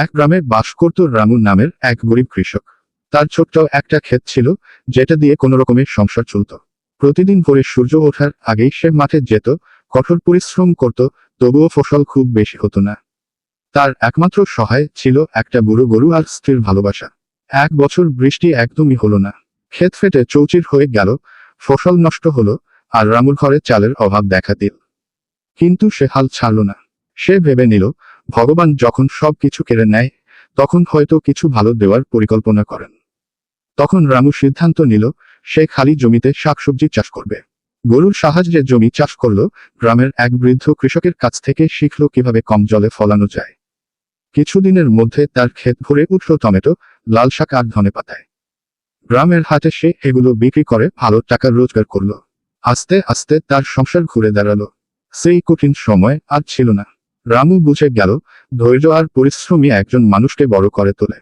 এক গ্রামে বাস করত রামু নামের এক গরিব কৃষক। তার ছোট্ট একটা ক্ষেত ছিল, যেটা দিয়ে কোনো রকমের সংসার চলত। প্রতিদিন ভোরে সূর্য ওঠার আগেই সে মাঠে যেত, কঠোর পরিশ্রম করত, তবুও ফসল খুব বেশি হতো না। তার একমাত্র সহায় ছিল একটা বুড়ো গরু আর স্ত্রীর ভালোবাসা। এক বছর বৃষ্টি একদমই হলো না। ক্ষেত ফেটে চৌচির হয়ে গেল, ফসল নষ্ট হলো, আর রামুর ঘরে চালের অভাব দেখা দিল। কিন্তু সে হাল ছাড়ল না। সে ভেবে নিল, ভগবান যখন সবকিছু কেড়ে নেয়, তখন হয়তো কিছু ভালো দেওয়ার পরিকল্পনা করেন। তখন রামু সিদ্ধান্ত নিল, সে খালি জমিতে শাকসবজি চাষ করবে। গরুর সাহায্যে জমি চাষ করলো, গ্রামের এক বৃদ্ধ কৃষকের কাছ থেকে শিখল কিভাবে কম জলে ফলানো যায়। কিছুদিনের মধ্যে তার ক্ষেত ভরে উঠল টমেটো, লাল শাক আর ধনেপাতায়। গ্রামের হাটে সে এগুলো বিক্রি করে ভালো টাকা রোজগার করলো। আস্তে আস্তে তার সংসার ঘুরে দাঁড়ালো। সেই কঠিন সময় আর ছিল না। রামু বুঝে গেল, ধৈর্য আর পরিশ্রমই একজন মানুষকে বড় করে তোলে।